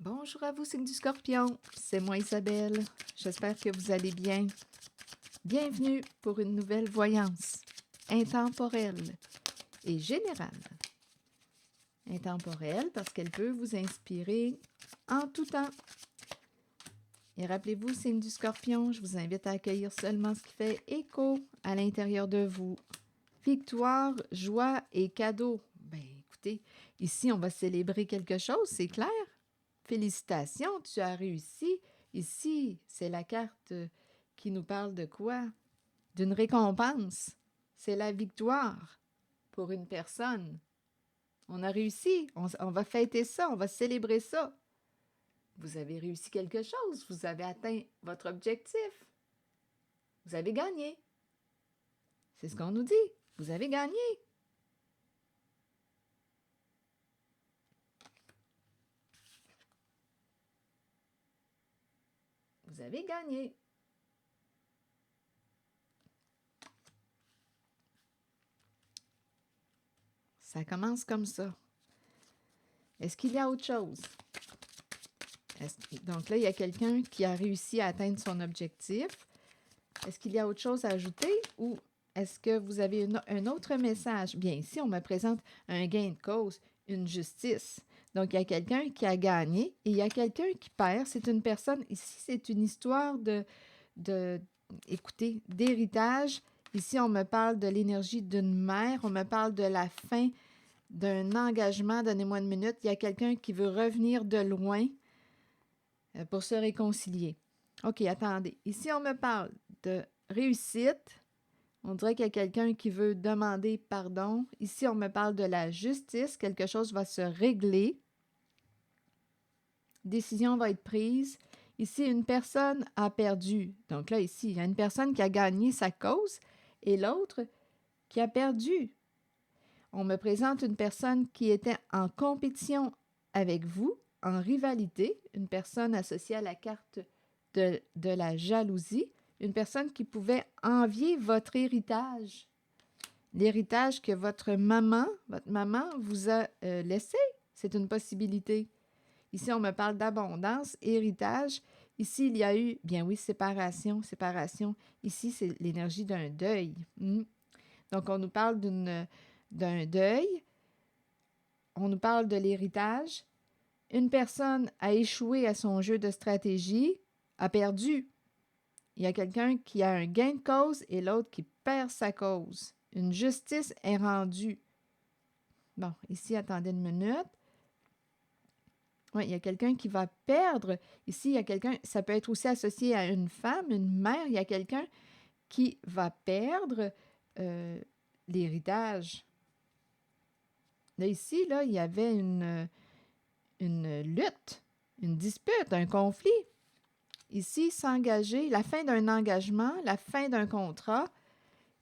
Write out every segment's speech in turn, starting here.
Bonjour à vous, signe du Scorpion. C'est moi Isabelle. J'espère que vous allez bien. Bienvenue pour une nouvelle voyance intemporelle et générale. Intemporelle parce qu'elle peut vous inspirer en tout temps. Et rappelez-vous, signe du Scorpion, je vous invite à accueillir seulement ce qui fait écho à l'intérieur de vous. Victoire, joie et cadeau. Ben écoutez, ici on va célébrer quelque chose, c'est clair? Félicitations, tu as réussi. Ici, c'est la carte qui nous parle de quoi? D'une récompense. C'est la victoire pour une personne. On a réussi, on va fêter ça, on va célébrer ça. Vous avez réussi quelque chose, vous avez atteint votre objectif. Vous avez gagné. C'est ce qu'on nous dit. Vous avez gagné. Vous avez gagné. Ça commence comme ça. Est-ce qu'il y a autre chose? Donc là, il y a quelqu'un qui a réussi à atteindre son objectif. Est-ce qu'il y a autre chose à ajouter ou est-ce que vous avez un autre message? Bien, ici, on me présente un gain de cause, une justice. Donc, il y a quelqu'un qui a gagné et il y a quelqu'un qui perd. C'est une personne, ici, c'est une histoire écoutez, d'héritage. Ici, on me parle de l'énergie d'une mère, on me parle de la fin d'un engagement. Donnez-moi une minute. Il y a quelqu'un qui veut revenir de loin pour se réconcilier. OK, attendez. Ici, on me parle de réussite. On dirait qu'il y a quelqu'un qui veut demander pardon. Ici, on me parle de la justice. Quelque chose va se régler. Décision va être prise. Ici, une personne a perdu. Donc là, ici, il y a une personne qui a gagné sa cause et l'autre qui a perdu. On me présente une personne qui était en compétition avec vous, en rivalité, une personne associée à la carte de la jalousie, une personne qui pouvait envier votre héritage, l'héritage que votre maman vous a laissé. C'est une possibilité. Ici, on me parle d'abondance, héritage. Ici, il y a eu, bien oui, séparation. Ici, c'est l'énergie d'un deuil. Donc, on nous parle d'un deuil. On nous parle de l'héritage. Une personne a échoué à son jeu de stratégie, a perdu. Il y a quelqu'un qui a un gain de cause et l'autre qui perd sa cause. Une justice est rendue. Bon, ici, attendez une minute. Oui, il y a quelqu'un qui va perdre. Ici, il y a quelqu'un, ça peut être aussi associé à une femme, une mère. Il y a quelqu'un qui va perdre l'héritage. Là, ici, là, il y avait une lutte, une dispute, un conflit. Ici, s'engager, la fin d'un engagement, la fin d'un contrat.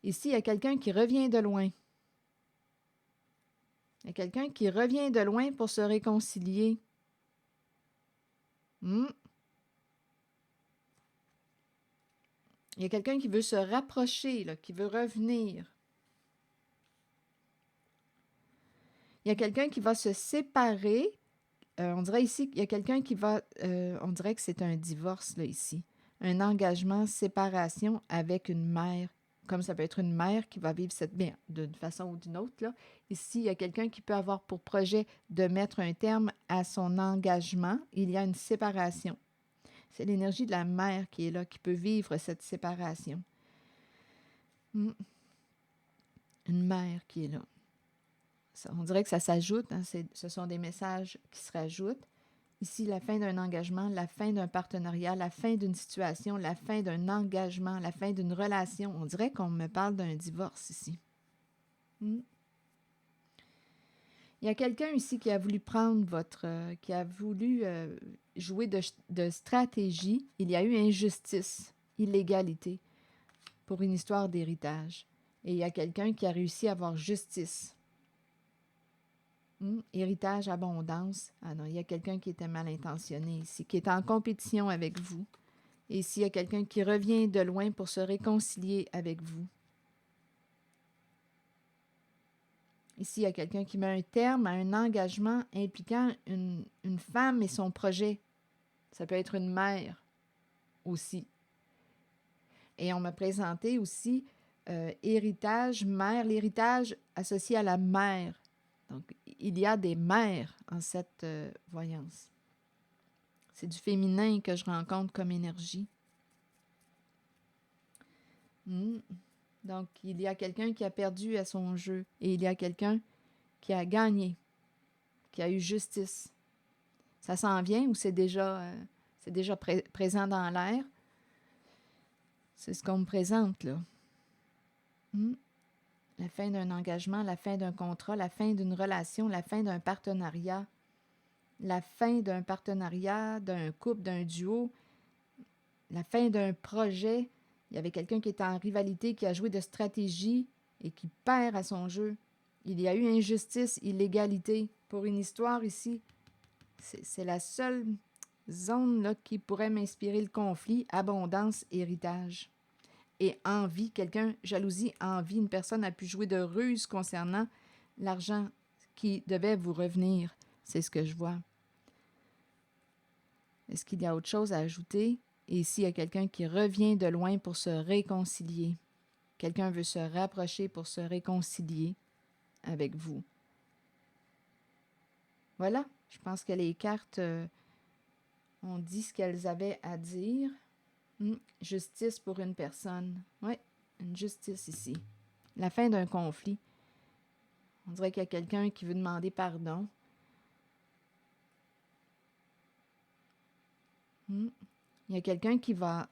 Ici, il y a quelqu'un qui revient de loin. Il y a quelqu'un qui revient de loin pour se réconcilier. Il y a quelqu'un qui veut se rapprocher, là, qui veut revenir. Il y a quelqu'un qui va se séparer. On dirait ici qu'il y a quelqu'un qui va... on dirait que c'est un divorce, là, ici. Un engagement, séparation avec une mère. Comme ça peut être une mère qui va vivre cette... Bien, d'une façon ou d'une autre, là. Ici, il y a quelqu'un qui peut avoir pour projet de mettre un terme à son engagement. Il y a une séparation. C'est l'énergie de la mère qui est là, qui peut vivre cette séparation. Une mère qui est là. On dirait que ça s'ajoute, hein, ce sont des messages qui se rajoutent. Ici, la fin d'un engagement, la fin d'un partenariat, la fin d'une situation, la fin d'un engagement, la fin d'une relation. On dirait qu'on me parle d'un divorce ici. Il y a quelqu'un ici qui a voulu prendre qui a voulu jouer de stratégie. Il y a eu injustice, illégalité pour une histoire d'héritage. Et il y a quelqu'un qui a réussi à avoir justice. Héritage, abondance. Ah non, il y a quelqu'un qui était mal intentionné ici, qui est en compétition avec vous. Et ici, il y a quelqu'un qui revient de loin pour se réconcilier avec vous. Ici, il y a quelqu'un qui met un terme à un engagement impliquant une femme et son projet. Ça peut être une mère aussi. Et on m'a présenté aussi héritage, mère, l'héritage associé à la mère. Donc, il y a des mères en cette voyance. C'est du féminin que je rencontre comme énergie. Donc, il y a quelqu'un qui a perdu à son jeu et il y a quelqu'un qui a gagné, qui a eu justice. Ça s'en vient ou c'est déjà présent dans l'air? C'est ce qu'on me présente, là. La fin d'un engagement, la fin d'un contrat, la fin d'une relation, la fin d'un partenariat, la fin d'un partenariat, d'un couple, d'un duo, la fin d'un projet. Il y avait quelqu'un qui était en rivalité, qui a joué de stratégie et qui perd à son jeu. Il y a eu injustice, illégalité. Pour une histoire ici, c'est la seule zone là, qui pourrait m'inspirer le conflit, abondance, héritage. Et envie, quelqu'un, jalousie, envie, une personne a pu jouer de ruse concernant l'argent qui devait vous revenir. C'est ce que je vois. Est-ce qu'il y a autre chose à ajouter? Et ici, il y a quelqu'un qui revient de loin pour se réconcilier. Quelqu'un veut se rapprocher pour se réconcilier avec vous. Voilà, je pense que les cartes ont dit ce qu'elles avaient à dire. Justice pour une personne. Oui, une justice ici. La fin d'un conflit. On dirait qu'il y a quelqu'un qui veut demander pardon. Il y a quelqu'un qui va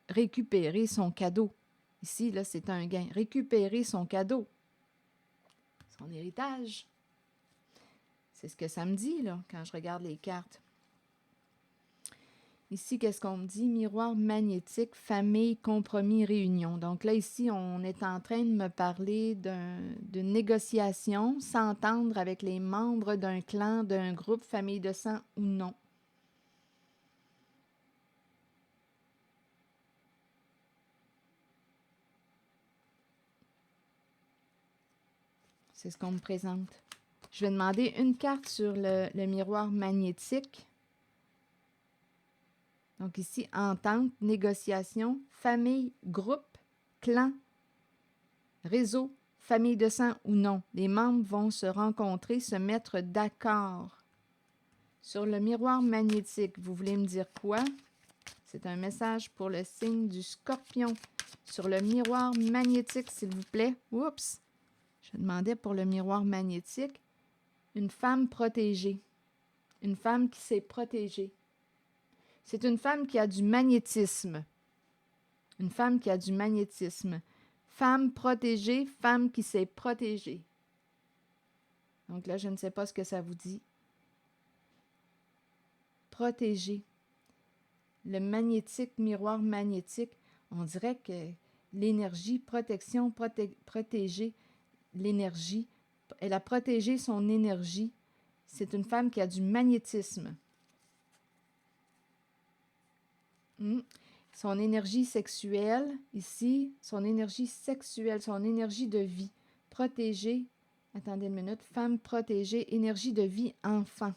récupérer son cadeau. Ici, là, c'est un gain. Récupérer son cadeau. Son héritage. C'est ce que ça me dit, là, quand je regarde les cartes. Ici, qu'est-ce qu'on me dit? Miroir magnétique, famille, compromis, réunion. Donc là, ici, on est en train de me parler d'une négociation, s'entendre avec les membres d'un clan, d'un groupe, famille de sang ou non. C'est ce qu'on me présente. Je vais demander une carte sur le miroir magnétique. Donc ici, entente, négociation, famille, groupe, clan, réseau, famille de sang ou non. Les membres vont se rencontrer, se mettre d'accord. Sur le miroir magnétique, vous voulez me dire quoi? C'est un message pour le signe du Scorpion. Sur le miroir magnétique, s'il vous plaît. Oups! Je demandais pour le miroir magnétique. Une femme protégée. Une femme qui s'est protégée. C'est une femme qui a du magnétisme. Une femme qui a du magnétisme. Femme protégée, femme qui s'est protégée. Donc là, je ne sais pas ce que ça vous dit. Protégée. Le magnétique, miroir magnétique, on dirait que l'énergie, protection, protéger l'énergie. Elle a protégé son énergie. C'est une femme qui a du magnétisme. Son énergie sexuelle, ici, son énergie sexuelle, son énergie de vie. Protégée, attendez une minute, femme protégée, énergie de vie, enfant.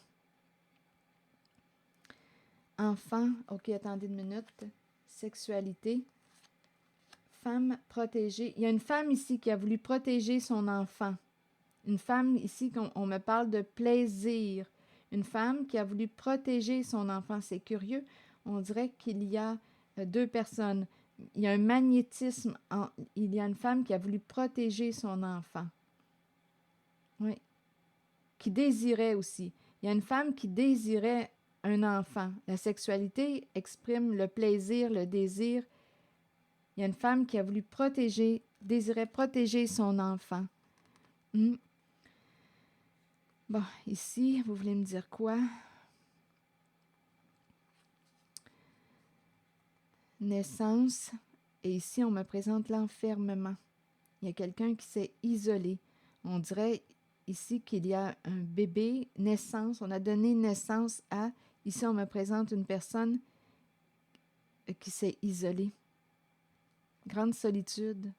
Enfant, ok, attendez une minute, sexualité. Femme protégée. Il y a une femme ici qui a voulu protéger son enfant. Une femme ici, on me parle de plaisir. Une femme qui a voulu protéger son enfant. C'est curieux. On dirait qu'il y a deux personnes. Il y a un magnétisme. Il y a une femme qui a voulu protéger son enfant. Oui. Qui désirait aussi. Il y a une femme qui désirait un enfant. La sexualité exprime le plaisir, le désir. Il y a une femme qui a voulu protéger, désirait protéger son enfant. Bon, ici, vous voulez me dire quoi? Naissance. Et ici, on me présente l'enfermement. Il y a quelqu'un qui s'est isolé. On dirait ici qu'il y a un bébé, naissance. On a donné naissance à... Ici, on me présente une personne qui s'est isolée. Grande solitude.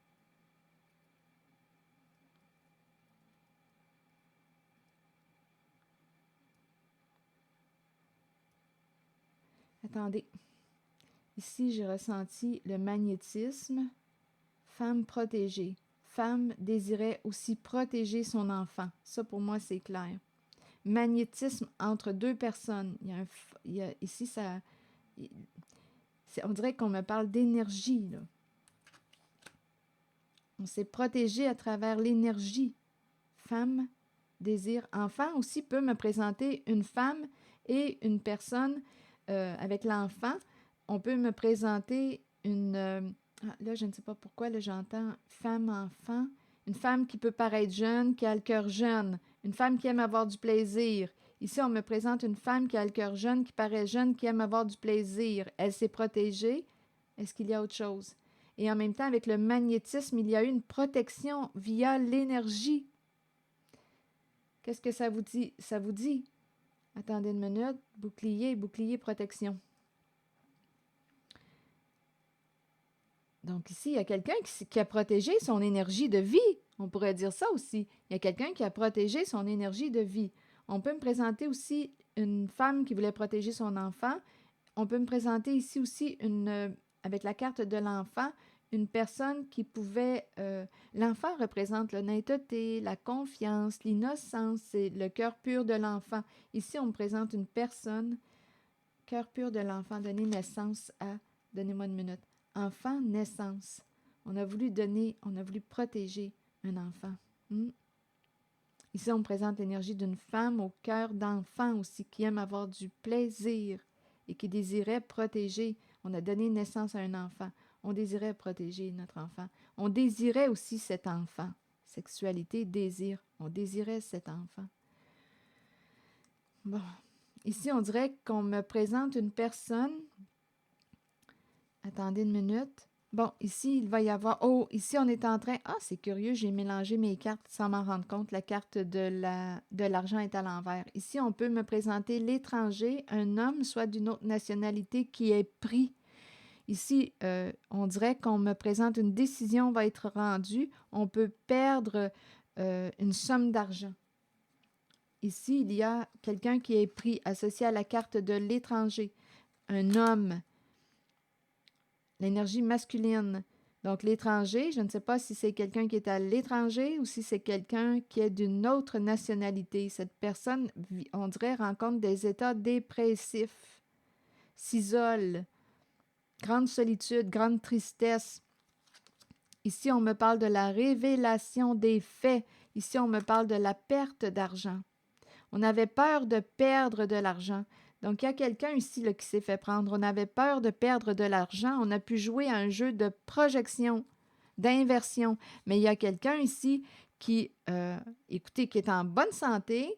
Attendez. Ici, j'ai ressenti le magnétisme. Femme protégée. Femme désirait aussi protéger son enfant. Ça, pour moi, c'est clair. Magnétisme entre deux personnes. Ici, ça, on dirait qu'on me parle d'énergie, là. On s'est protégé à travers l'énergie. Femme, désir. Enfant aussi peut me présenter une femme et une personne avec l'enfant. On peut me présenter une... là, je ne sais pas pourquoi, là, j'entends femme-enfant. Une femme qui peut paraître jeune, qui a le cœur jeune. Une femme qui aime avoir du plaisir. Ici, on me présente une femme qui a le cœur jeune, qui paraît jeune, qui aime avoir du plaisir. Elle s'est protégée. Est-ce qu'il y a autre chose? Et en même temps, avec le magnétisme, il y a eu une protection via l'énergie. Qu'est-ce que ça vous dit? Ça vous dit, attendez une minute, bouclier, bouclier, protection. Donc ici, il y a quelqu'un qui a protégé son énergie de vie. On pourrait dire ça aussi. Il y a quelqu'un qui a protégé son énergie de vie. On peut me présenter aussi une femme qui voulait protéger son enfant. On peut me présenter ici aussi, avec la carte de l'enfant, une personne qui pouvait... l'enfant représente l'honnêteté, la confiance, l'innocence, c'est le cœur pur de l'enfant. Ici, on me présente une personne, cœur pur de l'enfant, donner naissance à... Donnez-moi une minute. Enfant, naissance. On a voulu protéger un enfant. Ici, on me présente l'énergie d'une femme au cœur d'enfant aussi, qui aime avoir du plaisir et qui désirait protéger. On a donné naissance à un enfant. On désirait protéger notre enfant. On désirait aussi cet enfant. Sexualité, désir. On désirait cet enfant. Bon. Ici, on dirait qu'on me présente une personne. Attendez une minute. Bon, ici, il va y avoir... Oh, ici, on est en train... Ah, c'est curieux, j'ai mélangé mes cartes sans m'en rendre compte. La carte de l'argent est à l'envers. Ici, on peut me présenter l'étranger, un homme, soit d'une autre nationalité, qui est pris. Ici, on dirait qu'on me présente une décision va être rendue. On peut perdre une somme d'argent. Ici, il y a quelqu'un qui est pris, associé à la carte de l'étranger. Un homme. L'énergie masculine. Donc, l'étranger, je ne sais pas si c'est quelqu'un qui est à l'étranger ou si c'est quelqu'un qui est d'une autre nationalité. Cette personne, on dirait, rencontre des états dépressifs, s'isole, grande solitude, grande tristesse. Ici, on me parle de la révélation des faits. Ici, on me parle de la perte d'argent. On avait peur de perdre de l'argent. Donc, il y a quelqu'un ici là, qui s'est fait prendre. On avait peur de perdre de l'argent. On a pu jouer à un jeu de projection, d'inversion. Mais il y a quelqu'un ici qui, écoutez, qui est en bonne santé,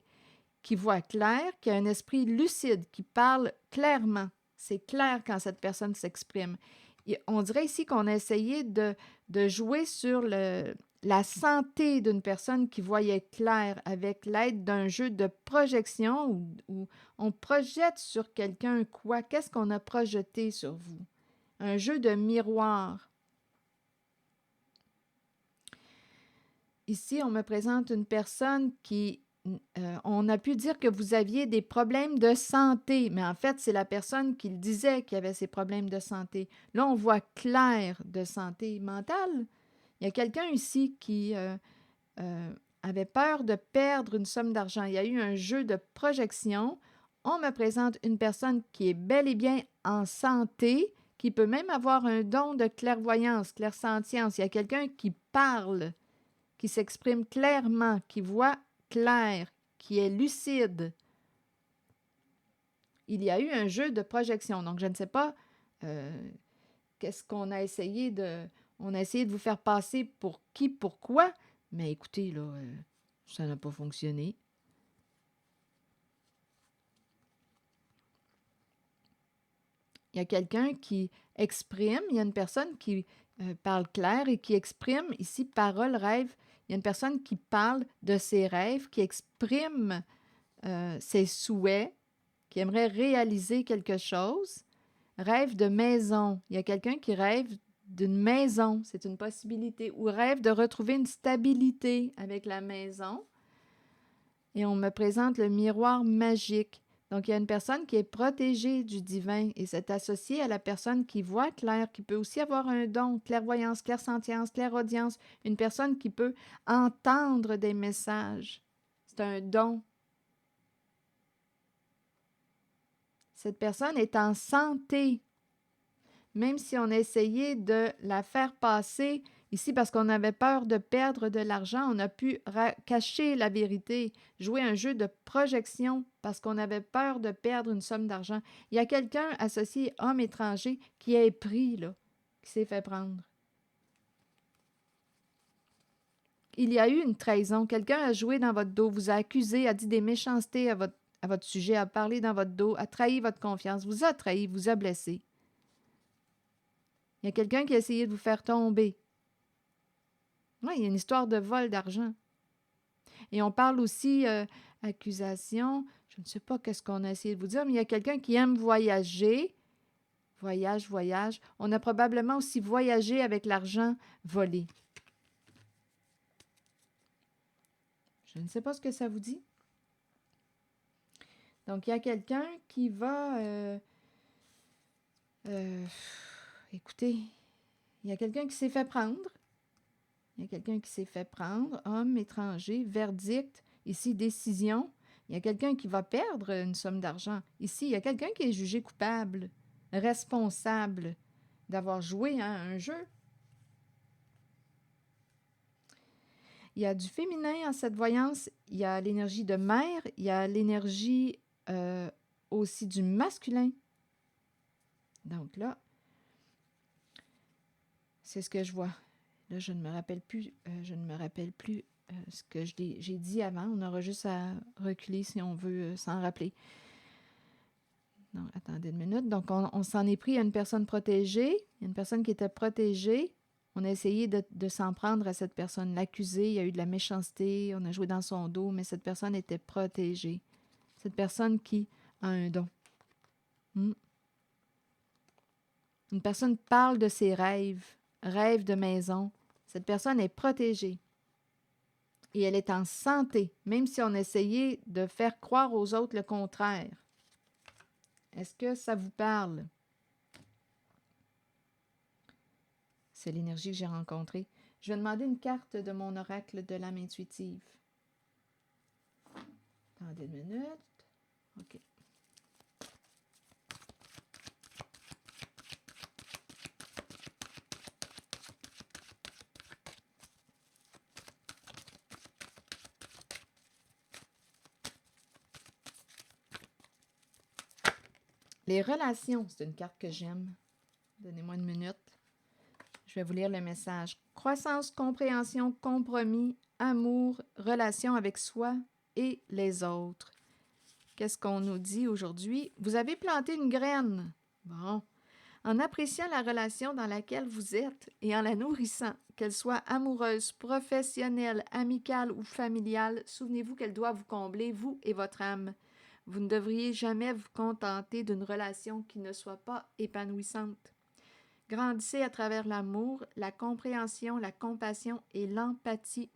qui voit clair, qui a un esprit lucide, qui parle clairement. C'est clair quand cette personne s'exprime. Et on dirait ici qu'on a essayé de jouer sur la santé d'une personne qui voyait clair avec l'aide d'un jeu de projection où on projette sur quelqu'un quoi? Qu'est-ce qu'on a projeté sur vous? Un jeu de miroir. Ici, on me présente une personne qui... on a pu dire que vous aviez des problèmes de santé, mais en fait, c'est la personne qui le disait qui avait ces problèmes de santé. Là, on voit clair de santé mentale. Il y a quelqu'un ici qui avait peur de perdre une somme d'argent. Il y a eu un jeu de projection. On me présente une personne qui est bel et bien en santé, qui peut même avoir un don de clairvoyance, clairsentience. Il y a quelqu'un qui parle, qui s'exprime clairement, qui voit clair, qui est lucide. Il y a eu un jeu de projection. Donc, je ne sais pas qu'est-ce qu'on a essayé de... On a essayé de vous faire passer pour qui, pourquoi, mais écoutez, là, ça n'a pas fonctionné. Il y a quelqu'un qui exprime, il y a une personne qui parle clair et qui exprime, ici, parole, rêve. Il y a une personne qui parle de ses rêves, qui exprime ses souhaits, qui aimerait réaliser quelque chose. Rêve de maison. Il y a quelqu'un qui rêve d'une maison, c'est une possibilité, ou rêve de retrouver une stabilité avec la maison. Et on me présente le miroir magique. Donc, il y a une personne qui est protégée du divin et c'est associé à la personne qui voit clair, qui peut aussi avoir un don, clairvoyance, clairsentience, clairaudience, une personne qui peut entendre des messages. C'est un don. Cette personne est en santé. Même si on a essayé de la faire passer ici parce qu'on avait peur de perdre de l'argent, on a pu cacher la vérité, jouer un jeu de projection parce qu'on avait peur de perdre une somme d'argent. Il y a quelqu'un associé homme étranger qui est pris, là, qui s'est fait prendre. Il y a eu une trahison. Quelqu'un a joué dans votre dos, vous a accusé, a dit des méchancetés à votre sujet, a parlé dans votre dos, a trahi votre confiance, vous a trahi, vous a blessé. Il y a quelqu'un qui a essayé de vous faire tomber. Oui, il y a une histoire de vol d'argent. Et on parle aussi accusation. Je ne sais pas qu'est-ce qu'on a essayé de vous dire, mais il y a quelqu'un qui aime voyager. Voyage. On a probablement aussi voyagé avec l'argent volé. Je ne sais pas ce que ça vous dit. Donc, il y a quelqu'un qui va... écoutez, il y a quelqu'un qui s'est fait prendre. Il y a quelqu'un qui s'est fait prendre, homme étranger, verdict, ici décision. Il y a quelqu'un qui va perdre une somme d'argent. Ici, il y a quelqu'un qui est jugé coupable, responsable d'avoir joué à un jeu. Il y a du féminin en cette voyance, il y a l'énergie de mère, il y a l'énergie aussi du masculin. Donc là, c'est ce que je vois. Là, je ne me rappelle plus ce que j'ai dit avant. On aura juste à reculer si on veut s'en rappeler. Non, attendez une minute. Donc, on s'en est pris à une personne protégée. Il y a une personne qui était protégée. On a essayé de s'en prendre à cette personne, l'accuser. Il y a eu de la méchanceté. On a joué dans son dos, mais cette personne était protégée. Cette personne qui a un don. Une personne parle de ses rêves, rêves de maison. Cette personne est protégée et elle est en santé, même si on essayait de faire croire aux autres le contraire. Est-ce que ça vous parle? C'est l'énergie que j'ai rencontrée. Je vais demander une carte de mon oracle de l'âme intuitive. Attendez une minute. OK. Les relations, c'est une carte que j'aime. Donnez-moi une minute. Je vais vous lire le message. Croissance, compréhension, compromis, amour, relation avec soi et les autres. Qu'est-ce qu'on nous dit aujourd'hui? Vous avez planté une graine. Bon. En appréciant la relation dans laquelle vous êtes et en la nourrissant, qu'elle soit amoureuse, professionnelle, amicale ou familiale, souvenez-vous qu'elle doit vous combler, vous et votre âme. Vous ne devriez jamais vous contenter d'une relation qui ne soit pas épanouissante. Grandissez à travers l'amour, la compréhension, la compassion et l'empathie.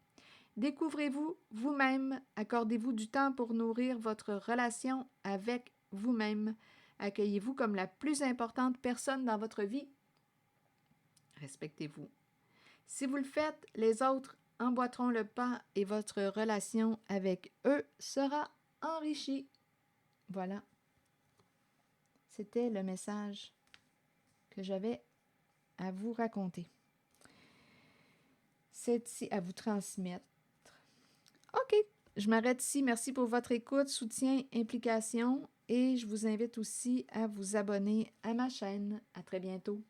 Découvrez-vous vous-même, accordez-vous du temps pour nourrir votre relation avec vous-même. Accueillez-vous comme la plus importante personne dans votre vie. Respectez-vous. Si vous le faites, les autres emboîteront le pas et votre relation avec eux sera enrichie. Voilà. C'était le message que j'avais à vous raconter. C'est ici à vous transmettre. OK, je m'arrête ici. Merci pour votre écoute, soutien, implication et je vous invite aussi à vous abonner à ma chaîne. À très bientôt.